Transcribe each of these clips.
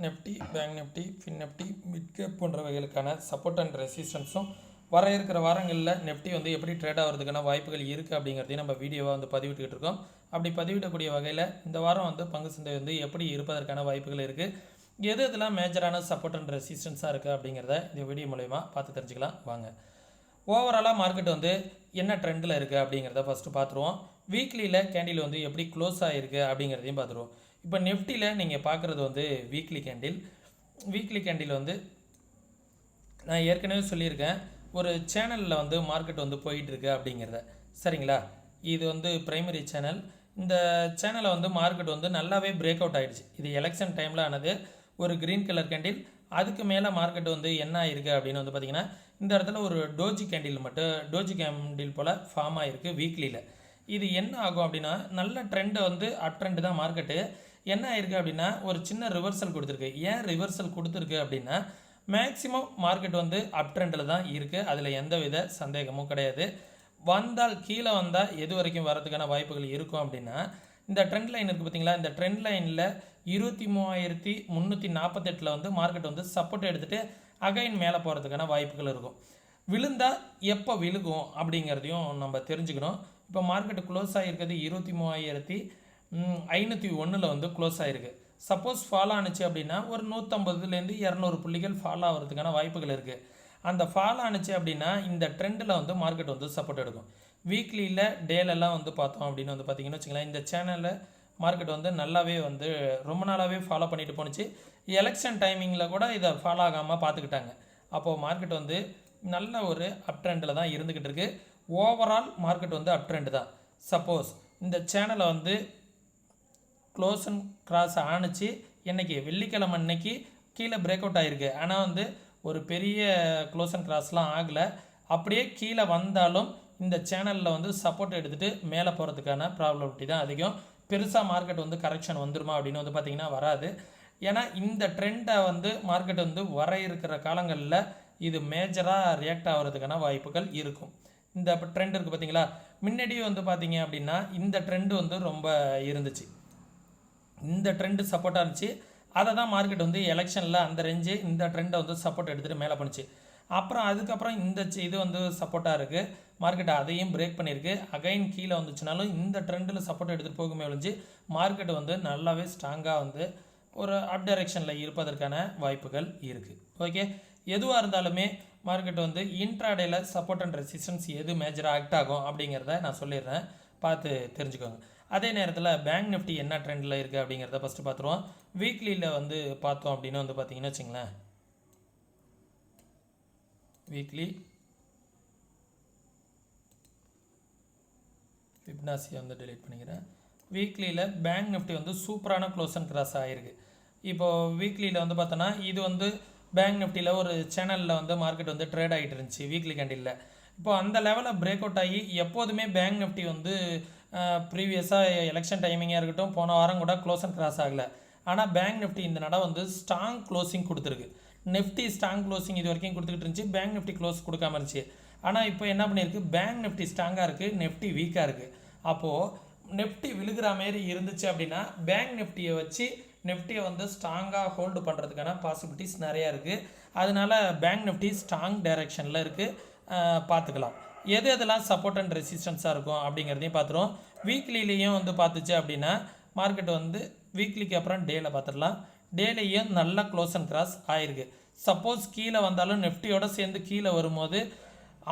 Nifty, bank Nifty, fin Nifty, mid cap போன்றவைகளுக்கான support and ரெசிஸ்டன்ஸும் வர இருக்கிற வாரங்களில் நிஃப்டி வந்து எப்படி ட்ரேட் ஆகிறதுக்கான வாய்ப்புகள் இருக்குது அப்படிங்கிறதையும் நம்ம வீடியோவாக வந்து பதிவிட்டுக்கிட்டு இருக்கோம். அப்படி பதிவிடக்கூடிய வகையில் இந்த வாரம் வந்து பங்கு சந்தை வந்து எப்படி இருப்பதற்கான வாய்ப்புகள் இருக்குது, எது இதெல்லாம் மேஜரான சப்போர்ட் அண்ட் ரெசிஸ்டன்ஸாக இருக்குது அப்படிங்கிறத இந்த வீடியோ மூலயமா பார்த்து தெரிஞ்சுக்கலாம் வாங்க. ஓவராலாக மார்க்கெட் வந்து என்ன ட்ரெண்டில் இருக்குது அப்படிங்கிறத ஃபஸ்ட்டு பார்த்துருவோம். வீக்லியில் கேண்டில் வந்து எப்படி க்ளோஸ் ஆகிருக்கு அப்படிங்கிறதையும் பார்த்துருவோம். இப்போ நிஃப்டியில் நீங்கள் பார்க்குறது வந்து வீக்லி கேண்டில் வந்து நான் ஏற்கனவே சொல்லியிருக்கேன், ஒரு சேனலில் வந்து மார்க்கெட் வந்து போயிட்டுருக்கு அப்படிங்கிறத. சரிங்களா, இது வந்து ப்ரைமரி சேனல். இந்த சேனலை வந்து மார்க்கெட் வந்து நல்லாவே பிரேக் அவுட் ஆகிடுச்சு. இது எலெக்ஷன் டைமில் ஆனது. ஒரு க்ரீன் கலர் கேண்டில், அதுக்கு மேலே மார்க்கெட் வந்து என்ன ஆகிருக்கு அப்படின்னு வந்து பார்த்திங்கன்னா, இந்த இடத்துல ஒரு டோஜி கேண்டில் போல் ஃபார்ம் ஆகிருக்கு வீக்லியில். இது என்ன ஆகும் அப்படின்னா, நல்ல ட்ரெண்டை வந்து அப் ட்ரெண்டு தான் மார்க்கெட்டு. என்ன ஆயிருக்கு அப்படின்னா, ஒரு சின்ன ரிவர்சல் கொடுத்துருக்கு. ஏன் ரிவர்சல் கொடுத்துருக்கு அப்படின்னா, மேக்ஸிமம் மார்க்கெட் வந்து அப் ட்ரெண்டில் தான் இருக்குது. அதில் எந்த வித சந்தேகமும் கிடையாது. கீழே வந்தால் எது வரைக்கும் வரதுக்கான வாய்ப்புகள் இருக்கும் அப்படின்னா, இந்த ட்ரெண்ட் லைன் இருக்குது பார்த்தீங்களா, இந்த ட்ரெண்ட் லைனில் 23,348 வந்து மார்க்கெட் வந்து சப்போர்ட் எடுத்துகிட்டு அகைன் மேலே போகிறதுக்கான வாய்ப்புகள் இருக்கும். விழுந்தால் எப்போ விழுகும் அப்படிங்கிறதையும் நம்ம தெரிஞ்சுக்கணும். இப்போ மார்க்கெட்டு க்ளோஸ் ஆகிருக்கிறது 23,501 வந்து க்ளோஸ் ஆகிருக்கு. சப்போஸ் ஃபாலோ ஆணுச்சு அப்படின்னா ஒரு 150லேருந்து 200 புள்ளிகள் ஃபாலோ ஆகிறதுக்கான வாய்ப்புகள் இருக்குது. அந்த ஃபாலோ ஆணுச்சு அப்படின்னா இந்த ட்ரெண்டில் வந்து மார்க்கெட் வந்து சப்போர்ட் எடுக்கும். வீக்லியில் டேலெல்லாம் வந்து பார்த்தோம் அப்படின்னு வந்து பார்த்திங்கன்னு வச்சுக்கலாம், இந்த சேனலில் மார்க்கெட் வந்து நல்லாவே வந்து ரொம்ப நாளாகவே ஃபாலோ பண்ணிட்டு போணுச்சு. எலெக்ஷன் டைமிங்கில் கூட இதை ஃபாலோ ஆகாமல் பார்த்துக்கிட்டாங்க. அப்போது மார்க்கெட் வந்து நல்ல ஒரு அப் ட்ரெண்டில் தான் இருந்துக்கிட்டு இருக்குது. ஓவரால் மார்க்கெட் வந்து அப் ட்ரெண்டு தான். சப்போஸ் இந்த சேனலை வந்து க்ளோஸ் அண்ட் கிராஸ் ஆணுச்சு, இன்றைக்கி வெள்ளிக்கிழமை அன்னைக்கு கீழே பிரேக் அவுட் ஆகிருக்கு. ஆனால் வந்து ஒரு பெரிய க்ளோஸ் அண்ட் கிராஸ்லாம் ஆகலை. அப்படியே கீழே வந்தாலும் இந்த சேனலில் வந்து சப்போர்ட் எடுத்துகிட்டு மேலே போகிறதுக்கான ப்ராபபிலிட்டி தான் அதிகம். பெருசாக மார்க்கெட் வந்து கரெக்ஷன் வந்துருமா அப்படின்னு வந்து பார்த்திங்கன்னா வராது. ஏன்னா இந்த ட்ரெண்டை வந்து மார்க்கெட் வந்து வர இருக்கிற காலங்களில் இது மேஜராக ரியாக்ட் ஆகிறதுக்கான வாய்ப்புகள் இருக்கும். இந்த ட்ரெண்ட் இருக்குது பார்த்தீங்களா, முன்னாடியே வந்து பார்த்தீங்க அப்படின்னா இந்த ட்ரெண்டு வந்து ரொம்ப இருந்துச்சு. இந்த ட்ரெண்டு சப்போர்ட்டாக இருந்துச்சு. அதை தான் மார்க்கெட் வந்து எலெக்ஷனில் அந்த ரேஞ்சு இந்த ட்ரெண்டை வந்து சப்போர்ட் எடுத்துகிட்டு மேலே பண்ணிச்சு. அப்புறம் அதுக்கப்புறம் இது வந்து சப்போர்ட்டாக இருக்குது. மார்க்கெட் அதையும் பிரேக் பண்ணியிருக்கு. அகைன் கீழே வந்துச்சுனாலும் இந்த ட்ரெண்டில் சப்போர்ட் எடுத்துகிட்டு போகுமே ஒழிஞ்சு மார்க்கெட் வந்து நல்லாவே ஸ்ட்ராங்காக வந்து ஒரு அப் டைரெக்ஷனில் இருப்பதற்கான வாய்ப்புகள் இருக்குது. ஓகே, எதுவாக இருந்தாலுமே மார்க்கெட் வந்து இன்ட்ராடேல சப்போர்ட் அண்ட் ரெசிஸ்டன்ஸ் எது மேஜராக ஆக்ட் ஆகும் அப்படிங்கிறத நான் சொல்லிடுறேன், பார்த்து தெரிஞ்சுக்கோங்க. அதே நேரத்தில் பேங்க் நிஃப்டி என்ன ட்ரெண்டில் இருக்குது அப்படிங்கிறத ஃபஸ்ட்டு பார்த்துருவோம். வீக்லியில் வந்து பார்த்தோம் அப்படின்னு வந்து பார்த்தீங்கன்னா வச்சுங்களேன், வீக்லி ஃபிப்னாசியை வந்து டெலீட் பண்ணிக்கிறேன். வீக்லியில் பேங்க் நிஃப்டி வந்து சூப்பரான க்ளோஸ் அண்ட் கிராஸ் ஆகிருக்கு. இப்போது வீக்லியில் வந்து பார்த்தோன்னா இது வந்து பேங்க் நிஃப்டியில் ஒரு சேனலில் வந்து மார்க்கெட் வந்து ட்ரேட் ஆகிட்டு இருந்துச்சு வீக்லி கேண்டிலில். இப்போ அந்த லெவலில் பிரேக் அவுட் ஆகி எப்போதுமே பேங்க் நிஃப்டி வந்து ப்ரீவியஸாக எலெக்ஷன் டைமிங்காக இருக்கட்டும், போன வாரம் கூட க்ளோஸ் அண்ட் கிராஸ் ஆகலை. ஆனால் பேங்க் நிஃப்டி இந்த நட வந்து ஸ்ட்ராங் க்ளோசிங் கொடுத்துருக்கு. நிஃப்டி ஸ்ட்ராங் க்ளோசிங் இது வரைக்கும் கொடுத்துக்கிட்டு இருந்துச்சு, பேங்க் நிஃப்டி க்ளோஸ் கொடுக்காம இருந்துச்சு. ஆனால் இப்போ என்ன பண்ணியிருக்கு, பேங்க் நிஃப்டி ஸ்ட்ராங்காக இருக்குது, நிஃப்டி வீக்காக இருக்குது. அப்போது நிஃப்டி விழுகிற மாரி இருந்துச்சு அப்படின்னா பேங்க் நிஃப்டியை வச்சு நிஃப்டியை வந்து ஸ்ட்ராங்காக ஹோல்டு பண்ணுறதுக்கான பாசிபிலிட்டிஸ் நிறையா இருக்குது. அதனால் பேங்க் நிஃப்டி ஸ்ட்ராங் டைரெக்ஷனில் இருக்குது, பார்த்துக்கலாம். எது எதெல்லாம் சப்போர்ட் அண்ட் ரெசிஸ்டன்ஸாக இருக்கும் அப்படிங்கிறதையும் பார்த்துருவோம். வீக்லிலேயும் வந்து பார்த்துச்சு அப்படின்னா மார்க்கெட் வந்து வீக்லிக்கு அப்புறம் டேயில் பார்த்துடலாம். டேலையும் நல்லா க்ளோஸ் அண்ட் கிராஸ் ஆயிருக்கு. சப்போஸ் கீழே வந்தாலும் நிஃப்டியோட சேர்ந்து கீழே வரும்போது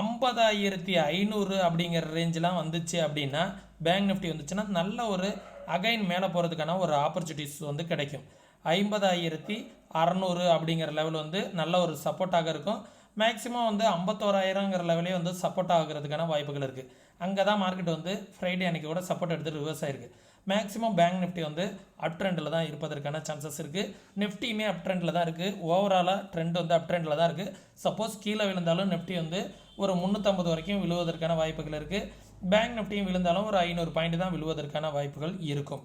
50,500 அப்படிங்கிற ரேஞ்செலாம் வந்துச்சு அப்படின்னா பேங்க் நிஃப்டி வந்துச்சுன்னா நல்ல ஒரு அகைன் மேலே போகிறதுக்கான ஒரு ஆப்பர்ச்சுனிட்டிஸ் வந்து கிடைக்கும். 50,600 அப்படிங்கிற லெவல் வந்து நல்ல ஒரு சப்போர்ட்டாக இருக்கும். மேக்ஸிமம் வந்து 51,000ங்கிற லெவலே வந்து சப்போர்ட் ஆகிறதுக்கான வாய்ப்புகள் இருக்குது. அங்கே தான் மார்க்கெட் வந்து ஃப்ரைடே அன்றைக்கி கூட சப்போர்ட் எடுத்து ரிவர்ஸ் ஆகிருக்கு. மேக்ஸிமம் பேங்க் நிஃப்டி வந்து அப் ட்ரெண்டில் தான் இருப்பதற்கான சான்சஸ் இருக்குது. நிஃப்டியுமே அப் ட்ரெண்டில் தான் இருக்குது. ஓவராலாக ட்ரெண்ட் வந்து அப் ட்ரெண்டில் தான் இருக்குது. சப்போஸ் கீழே விழுந்தாலும் நிஃப்டி வந்து ஒரு 350 வரைக்கும் விழுவதற்கான வாய்ப்புகள் இருக்குது. பேங்க் நிஃப்டியும் விழுந்தாலும் ஒரு 500 பாயிண்ட் தான் விழுவதற்கான வாய்ப்புகள் இருக்கும்.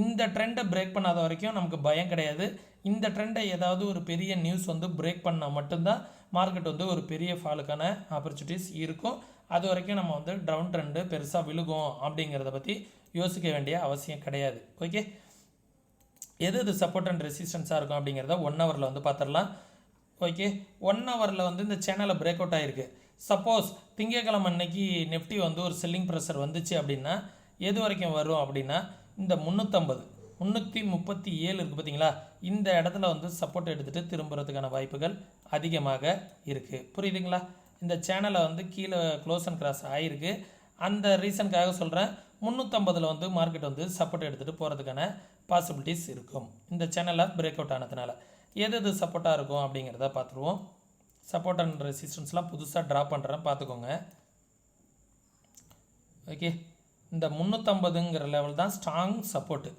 இந்த ட்ரெண்டை பிரேக் பண்ணாத வரைக்கும் நமக்கு பயம் கிடையாது. இந்த ட்ரெண்டை ஏதாவது ஒரு பெரிய நியூஸ் வந்து பிரேக் பண்ணால் மட்டும்தான் மார்க்கெட் வந்து ஒரு பெரிய ஃபாலுக்கான ஆப்பர்ச்சுனிட்டிஸ் இருக்கும். அது வரைக்கும் நம்ம வந்து டவுன் ட்ரெண்டு பெருசாக விழுகும் அப்படிங்கிறத பற்றி யோசிக்க வேண்டிய அவசியம் கிடையாது. ஓகே, எது எது சப்போர்ட் அண்ட் ரெசிஸ்டன்ஸாக இருக்கும் அப்படிங்கிறத 1 ஹவரில் வந்து பார்த்துடலாம். ஓகே, 1 ஹவரில் வந்து இந்த சேனலை பிரேக் அவுட் ஆகிருக்கு. சப்போஸ் திங்கட்கிழமை அன்னைக்கு நெஃப்டி வந்து ஒரு செல்லிங் ப்ரெஷர் வந்துச்சு அப்படின்னா எது வரைக்கும் வரும் அப்படின்னா இந்த 337 இருக்குது பார்த்தீங்களா, இந்த இடத்துல வந்து சப்போர்ட் எடுத்துகிட்டு திரும்புறதுக்கான வாய்ப்புகள் அதிகமாக இருக்குது. புரியுதுங்களா? இந்த சேனலை வந்து கீழே க்ளோஸ் அண்ட் கிராஸ் ஆகிருக்கு. அந்த ரீசனுக்காக சொல்கிறேன், 350 வந்து மார்க்கெட் வந்து சப்போர்ட் எடுத்துகிட்டு போகிறதுக்கான பாசிபிலிட்டிஸ் இருக்கும். இந்த சேனலை பிரேக் அவுட் ஆனதுனால எது எது சப்போர்ட்டாக இருக்கும் அப்படிங்கிறத பார்த்துருவோம். சப்போர்ட் அண்ட் ரெசிஸ்டன்ஸ்லாம் புதுசாக ட்ரா பண்ணுறேன், பார்த்துக்கோங்க. ஓகே, இந்த 350ங்கிற லெவல் தான் ஸ்ட்ராங் சப்போர்ட்டு.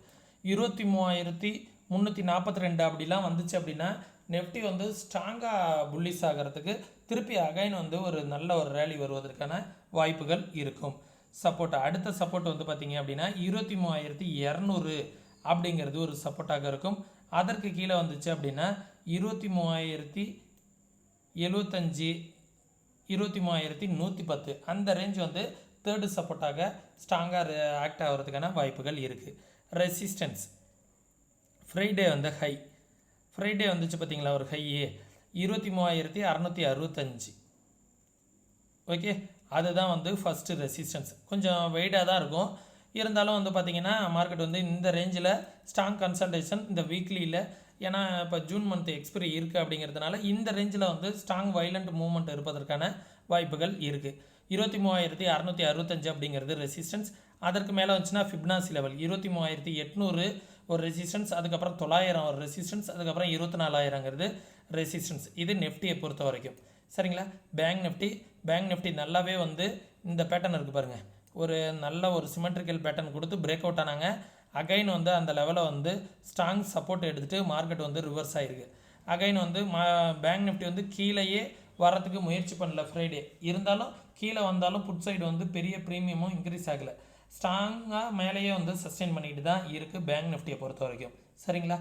23,342 அப்படிலாம் வந்துச்சு அப்படின்னா நெஃப்டி வந்து ஸ்ட்ராங்காக புல்லிஸ் ஆகிறதுக்கு திருப்பி அகைன் வந்து ஒரு நல்ல ஒரு ரேலி வருவதற்கான வாய்ப்புகள் இருக்கும். சப்போர்ட் அடுத்த சப்போர்ட் வந்து பார்த்திங்க அப்படின்னா 23,200 அப்படிங்கிறது ஒரு சப்போர்ட்டாக இருக்கும். அதற்கு கீழே வந்துச்சு அப்படின்னா 23,075 23,110 அந்த ரேஞ்ச் வந்து தேர்டு சப்போர்ட்டாக ஸ்ட்ராங்காக ஆக்ட் ஆகிறதுக்கான வாய்ப்புகள் இருக்குது. ரெசிஸ்டன்ஸ் ஃப்ரைடே வந்து ஹை, ஃப்ரைடே வந்துச்சு பார்த்தீங்களா ஒரு ஹை 23,665. ஓகே, அதுதான் வந்து ஃபஸ்ட்டு ரெசிஸ்டன்ஸ். கொஞ்சம் வெயிட்டாக தான் இருக்கும், இருந்தாலும் வந்து பார்த்திங்கன்னா மார்க்கெட் வந்து இந்த ரேஞ்சில் ஸ்ட்ராங் கன்சல்டேஷன் இந்த வீக்லியில், ஏன்னா இப்போ ஜூன் மந்த் எக்ஸ்பிரி இருக்குது அப்படிங்கிறதுனால இந்த ரேஞ்சில் வந்து ஸ்ட்ராங் வைலண்ட் மூவ்மெண்ட் இருப்பதற்கான வாய்ப்புகள் இருக்குது. 23,665 அப்படிங்கிறது ரெசிஸ்டன்ஸ். அதற்கு மேலே வந்துச்சுன்னா ஃபிப்னாசி லெவல் 23,800 ஒரு ரெசிஸ்டன்ஸ், அதுக்கப்புறம் 900 ஒரு ரெசிஸ்டன்ஸ், அதுக்கப்புறம் 24,000ங்கிறது ரெசிஸ்டன்ஸ். இது நெஃப்டியை பொறுத்த வரைக்கும். சரிங்களா? பேங்க் நிஃப்டி நல்லாவே வந்து இந்த பேட்டர்ன் இருக்குது பாருங்கள், ஒரு நல்ல ஒரு சிமெட்ரிக்கல் பேட்டர்ன் கொடுத்து பிரேக் அவுட் ஆனாங்க. அகைன் வந்து அந்த லெவலை வந்து ஸ்ட்ராங் சப்போர்ட் எடுத்துகிட்டு மார்க்கெட் வந்து ரிவர்ஸ் ஆகிருக்கு. அகைன் வந்து பேங்க் நிஃப்டி வந்து கீழேயே வரத்துக்கு முயற்சி பண்ணல ஃப்ரைடே, இருந்தாலும் கீழே வந்தாலும் புட் சைடு வந்து பெரிய ப்ரீமியமும் இன்க்ரீஸ் ஆகலை, ஸ்ட்ராங்காக மேலேயே வந்து சஸ்டெயின் பண்ணிட்டு தான் இருக்குது பேங்க் நிஃப்டியை பொறுத்த வரைக்கும். சரிங்களா?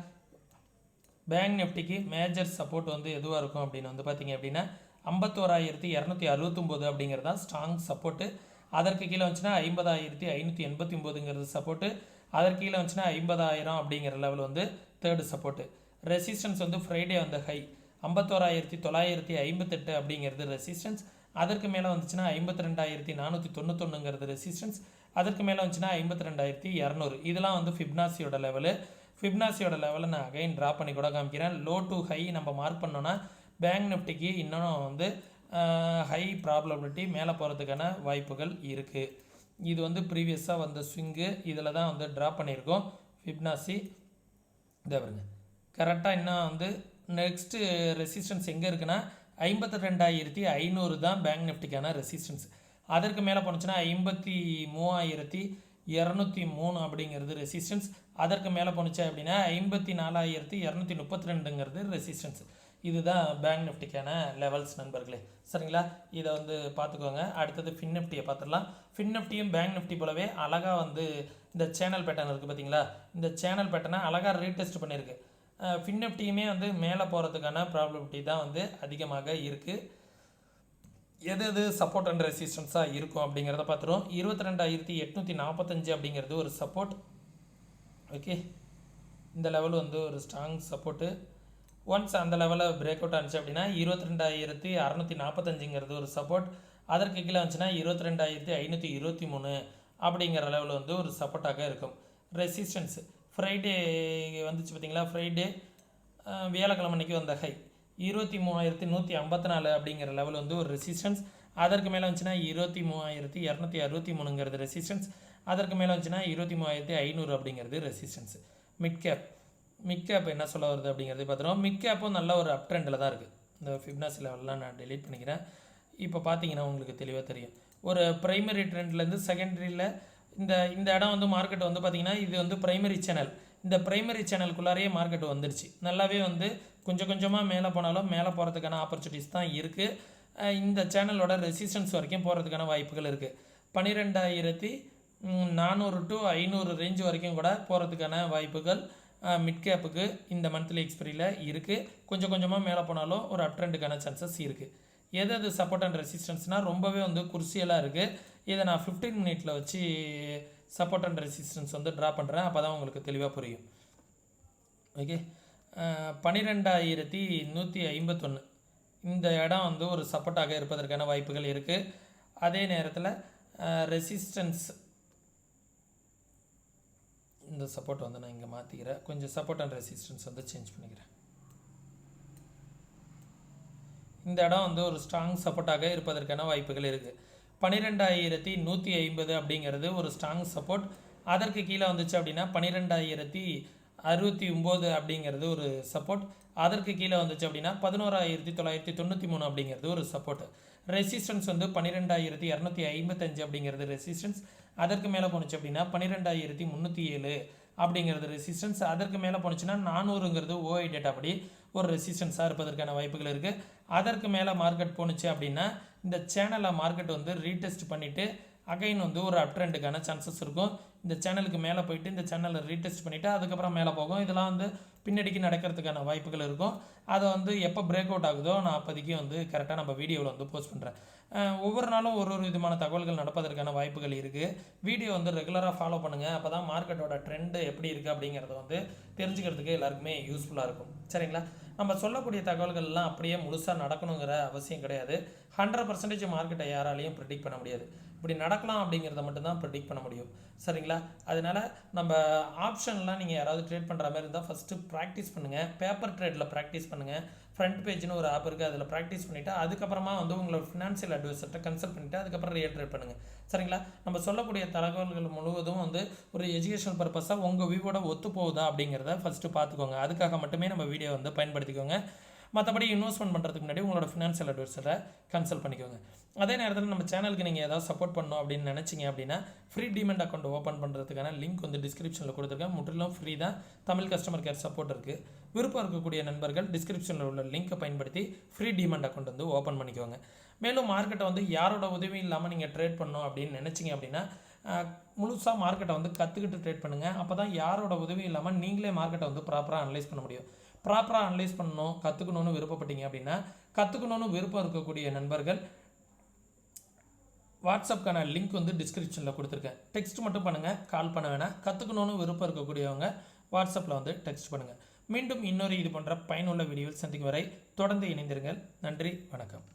பேங்க் நிஃப்டிக்கு மேஜர் சப்போர்ட் வந்து எதுவாக இருக்கும் அப்படின்னு வந்து பார்த்திங்க அப்படின்னா 51,269 அப்படிங்கிறது தான் ஸ்ட்ராங் சப்போர்ட்டு. அதற்கு கீழே வந்துச்சுன்னா 50,589ங்கிறது சப்போர்ட்டு. அதற்கு கீழே வந்துச்சுன்னா 50,000 அப்படிங்கிற லெவல் வந்து தேர்டு சப்போர்ட்டு. ரெசிஸ்டன்ஸ் வந்து ஃப்ரைடே வந்து ஹை 51,958 அப்படிங்கிறது ரெசிஸ்டன்ஸ். அதற்கு மேலே வந்துச்சுன்னா 52,491ங்கிறது ரெசிஸ்டன்ஸ். அதற்கு மேலே வந்துச்சுன்னா 52,200. இதெல்லாம் வந்து ஃபிப்னாசியோட லெவலு. ஃபிப்னாசியோட லெவலை நான் அகைன் ட்ரா பண்ணி கூட காமிக்கிறேன். லோ டு ஹை நம்ம மார்க் பண்ணோன்னா பேங்க் நிஃப்டிக்கு இன்னும் வந்து ஹை ப்ராபபிலிட்டி மேலே போகிறதுக்கான வாய்ப்புகள் இருக்குது. இது வந்து ப்ரீவியஸாக வந்த ஸ்விங்கு, இதில் தான் வந்து ட்ரா பண்ணியிருக்கோம். ஃபிப்னாசி இதை வருங்க கரெக்டாக. இன்னும் வந்து நெக்ஸ்ட்டு ரெசிஸ்டன்ஸ் எங்கே இருக்குன்னா 52,500 தான் பேங்க் நிஃப்டிக்கான ரெசிஸ்டன்ஸ். அதற்கு மேலே போணுச்சுன்னா 53,203 அப்படிங்கிறது ரெசிஸ்டன்ஸ். அதற்கு மேலே போணுச்சு அப்படின்னா 54,232ங்கிறது ரெசிஸ்டன்ஸ். இதுதான் பேங்க் நிஃப்டிக்கான லெவல்ஸ் நண்பர்களே. சரிங்களா? இதை வந்து பார்த்துக்கோங்க. அடுத்தது ஃபின் நிஃப்டியை பார்த்துடலாம். ஃபின் நிஃப்டியும் பேங்க் நிஃப்டி போலவே அழகாக வந்து இந்த சேனல் பேட்டர்ன் இருக்குது பார்த்தீங்களா, இந்த சேனல் பேட்டர்னை அழகாக ரீடெஸ்ட் பண்ணியிருக்கு. ஃபின் நிஃப்டியுமே வந்து மேலே போகிறதுக்கான ப்ராபபிலிட்டி தான் வந்து அதிகமாக இருக்குது. எது எது சப்போர்ட் அண்ட் ரெசிஸ்டன்ஸாக இருக்கும் அப்படிங்கிறத பார்த்துருவோம். 22,845 அப்படிங்கிறது ஒரு சப்போர்ட். ஓகே, இந்த லெவல் வந்து ஒரு ஸ்ட்ராங் சப்போர்ட்டு. ஒன்ஸ் அந்த லெவலில் பிரேக் அவுட் ஆனிச்சு அப்படின்னா 22,645ங்கிறது ஒரு சப்போர்ட். அதற்கு கீழே வந்துச்சுன்னா 22,523 அப்படிங்கிற லெவல் வந்து ஒரு சப்போர்ட்டாக இருக்கும். ரெசிஸ்டன்ஸ் ஃப்ரைடே வந்துச்சு பார்த்தீங்களா, ஃப்ரைடே வியாழக்கிழமை அன்றைக்கி வந்த ஹை 23,154 அப்படிங்கிற லெவல் வந்து ஒரு ரெசிஸ்டன்ஸ். அதற்கு மேலே வந்துச்சுன்னா 23,263ங்கிறது ரெசிஸ்டன்ஸ். அதற்கு மேலே வந்துச்சுன்னா 23,500 அப்படிங்கிறது ரெசிஸ்டன்ஸ். மிட் கேப் என்ன சொல்ல வருது அப்படிங்கிறது பார்த்துருவோம். மிட் கேப்பும் நல்ல ஒரு அப் ட்ரெண்டில் தான் இருக்குது. இந்த ஃபிப்னாசி லெவலெலாம் நான் டெலீட் பண்ணிக்கிறேன். இப்போ பார்த்தீங்கன்னா உங்களுக்கு தெளிவாக தெரியும், ஒரு ப்ரைமரி ட்ரெண்ட்லேருந்து செகண்டரியில் இந்த இடம் வந்து மார்க்கெட் வந்து பார்த்திங்கன்னா இது வந்து ப்ரைமரி சேனல். இந்த ப்ரைமரி சேனலுக்குள்ளாரையே மார்க்கெட் வந்துடுச்சு. நல்லாவே வந்து கொஞ்சம் கொஞ்சமாக மேலே போனாலும் மேலே போகிறதுக்கான ஆப்பர்ச்சுனிட்டிஸ் தான் இருக்குது. இந்த சேனலோட ரெசிஸ்டன்ஸ் வரைக்கும் போகிறதுக்கான வாய்ப்புகள் இருக்குது. 12,400 to 500 ரேஞ்ச் வரைக்கும் கூட போகிறதுக்கான வாய்ப்புகள் மிட் கேப்புக்கு இந்த மந்த்லி எக்ஸ்பிரியில் இருக்குது. கொஞ்சம் கொஞ்சமாக மேலே போனாலும் ஒரு அப் ட்ரெண்டுக்கான சான்சஸ் இருக்குது. எது சப்போர்ட் அண்ட் ரெசிஸ்டன்ஸ்னால் ரொம்பவே வந்து குர்சியலாக இருக்குது. இதை நான் 15 மினிட்ல வச்சு சப்போர்ட் அண்ட் ரெசிஸ்டன்ஸ் வந்து ட்ரா பண்ணுறேன். அப்போ தான் உங்களுக்கு தெளிவாக புரியும். ஓகே 12151 இந்த இடம் வந்து ஒரு சப்போர்ட்டாக இருப்பதற்கான வாய்ப்புகள் இருக்குது. அதே நேரத்தில் ரெசிஸ்டன்ஸ் இந்த சப்போர்ட் வந்து நான் இங்கே மாற்றிக்கிறேன். கொஞ்சம் சப்போர்ட் அண்ட் ரெசிஸ்டன்ஸ் வந்து சேஞ்ச் பண்ணிக்கிறேன். இந்த இடம் வந்து ஒரு ஸ்ட்ராங் சப்போர்ட்டாக இருப்பதற்கான வாய்ப்புகள் இருக்குது. 12150 அப்படிங்கிறது ஒரு ஸ்ட்ராங் சப்போர்ட். அதற்கு கீழே வந்துச்சு அப்படின்னா 12069 அப்படிங்கிறது ஒரு சப்போர்ட். அதற்கு கீழே வந்துச்சு அப்படின்னா 11993 அப்படிங்கிறது ஒரு சப்போர்ட். ரெசிஸ்டன்ஸ் வந்து 12255 அப்படிங்கிறது ரெசிஸ்டன்ஸ். அதற்கு மேலே போணுச்சு அப்படின்னா 12307 அப்படிங்கிறது ரெசிஸ்டன்ஸ். அதற்கு மேலே போணுச்சுன்னா 400ங்கிறது ஓஐ டேட்டா படி ஒரு ரெசிஸ்டன்ஸாக இருப்பதற்கான வாய்ப்புகள் இருக்குது. அதற்கு மேலே மார்க்கெட் போணுச்சு அப்படின்னா இந்த சேனலை மார்க்கெட் வந்து ரீடெஸ்ட் பண்ணிவிட்டு அகைன் வந்து ஒரு அப் ட்ரெண்டுக்கான சான்சஸ் இருக்கும். இந்த சேனலுக்கு மேலே போயிட்டு இந்த சேனலை ரீடெஸ்ட் பண்ணிவிட்டு அதுக்கப்புறம் மேலே போகும். இதெல்லாம் வந்து பின்னாடிக்கு நடக்கிறதுக்கான வாய்ப்புகள் இருக்கும். அதை வந்து எப்போ பிரேக் அவுட் ஆகுதோ நான் அப்போதைக்கு வந்து கரெக்டாக நம்ம வீடியோவில் வந்து போஸ்ட் பண்ணுறேன். ஒவ்வொரு நாளும் ஒரு விதமான தகவல்கள் நடப்பதற்கான வாய்ப்புகள் இருக்குது. வீடியோ வந்து ரெகுலராக ஃபாலோ பண்ணுங்கள். அப்போ தான் மார்க்கெட்டோட ட்ரெண்டு எப்படி இருக்குது அப்படிங்கிறத வந்து தெரிஞ்சுக்கிறதுக்கு எல்லாருக்குமே யூஸ்ஃபுல்லாக இருக்கும். சரிங்களா? நம்ம சொல்லக்கூடிய தகவல்கள்லாம் அப்படியே முழுசாக நடக்கணுங்கிற அவசியம் கிடையாது. 100% மார்க்கெட்டை யாராலையும் ப்ரெடிக்ட் பண்ண முடியாது. இப்படி நடக்கலாம் அப்படிங்கிறத மட்டும்தான் ப்ரெடிக்ட் பண்ண முடியும். சரிங்களா? அதனால் நம்ம ஆப்ஷன்லாம் நீங்கள் யாராவது ட்ரேட் பண்ணுற மாதிரி இருந்தால் ஃபஸ்ட்டு ப்ராக்டிஸ் பண்ணுங்கள். பேப்பர் ட்ரேடில் ப்ராக்டிஸ் பண்ணுங்கள். ஃப்ரண்ட் பேஜ்னு ஒரு ஆப் இருக்குது, அதில் ப்ராக்டிஸ் பண்ணிவிட்டு அதுக்கப்புறமா வந்து உங்களோட ஃபினான்ஷியல் அட்வைசர்கிட்ட கன்சல்ட் பண்ணிவிட்டு அதுக்கப்புறம் ரியல் ட்ரேட் பண்ணுங்கள். சரிங்களா? நம்ம சொல்லக்கூடிய தகவல்கள் முழுவதும் வந்து ஒரு எஜுகேஷனல் பர்பஸாக உங்கள் வியூவோட ஒத்து போகுதா அப்படிங்கிறத ஃபஸ்ட்டு பார்த்துக்கோங்க. அதுக்காக மட்டுமே நம்ம வீடியோ வந்து பயன்படுத்திக்கோங்க. மற்றபடி இன்வெஸ்ட்மெண்ட் பண்ணுறதுக்கு முன்னாடி உங்களோட ஃபினான்ஷியல் அட்வைசரை கன்சல்ட் பண்ணிக்கோங்க. அதே நேரத்தில் நம்ம சேனலுக்கு நீங்கள் ஏதாவது சப்போர்ட் பண்ணணும் அப்படின்னு நினச்சிங்க அப்படின்னா ஃப்ரீ டிமெண்ட் அக்கௌண்ட் ஓப்பன் பண்ணுறதுக்கான லிங்க் வந்து டிஸ்கிரிப்ஷனில் கொடுத்துருக்கேன். முற்றிலும் ஃப்ரீ தான். தமிழ் கஸ்டமர் கேர் சப்போர்ட் இருக்குது. விருப்பம் இருக்கக்கூடிய நண்பர்கள் டிஸ்கிரிப்ஷனில் உள்ள லிங்க்கை பயன்படுத்தி ஃப்ரீ டிமெண்ட் அக்கௌண்ட் வந்து ஓப்பன் பண்ணிக்கோங்க. மேலும் மார்க்கெட்டை வந்து யாரோட உதவி இல்லாமல் நீங்கள் ட்ரேட் பண்ணணும் அப்படின்னு நினச்சிங்க அப்படின்னா முழுசாக மார்க்கெட்டை வந்து கற்றுக்கிட்டு ட்ரேட் பண்ணுங்கள். அப்போ தான் யாரோட உதவி இல்லாமல் நீங்களே மார்க்கெட்டை வந்து ப்ராப்பராக அனலைஸ் பண்ண முடியும். ப்ராப்பராக அனலைஸ் பண்ணணும், கற்றுக்கணுன்னு விருப்பப்பட்டீங்க அப்படின்னா கற்றுக்கணுன்னு விருப்பம் இருக்கக்கூடிய நண்பர்கள் வாட்ஸ்அப்க்கான லிங்க் வந்து டிஸ்கிரிப்ஷனில் கொடுத்துருக்கேன். டெக்ஸ்ட் மட்டும் பண்ணுங்கள், கால் பண்ண வேணாம். கற்றுக்கணுன்னு விருப்பம் இருக்கக்கூடியவங்க வாட்ஸ்அப்பில் வந்து டெக்ஸ்ட் பண்ணுங்கள். மீண்டும் இன்னொரு இது போன்ற பயனுள்ள வீடியோவில் சந்திக்கும் வரை தொடர்ந்து இணைந்திருங்கள். நன்றி, வணக்கம்.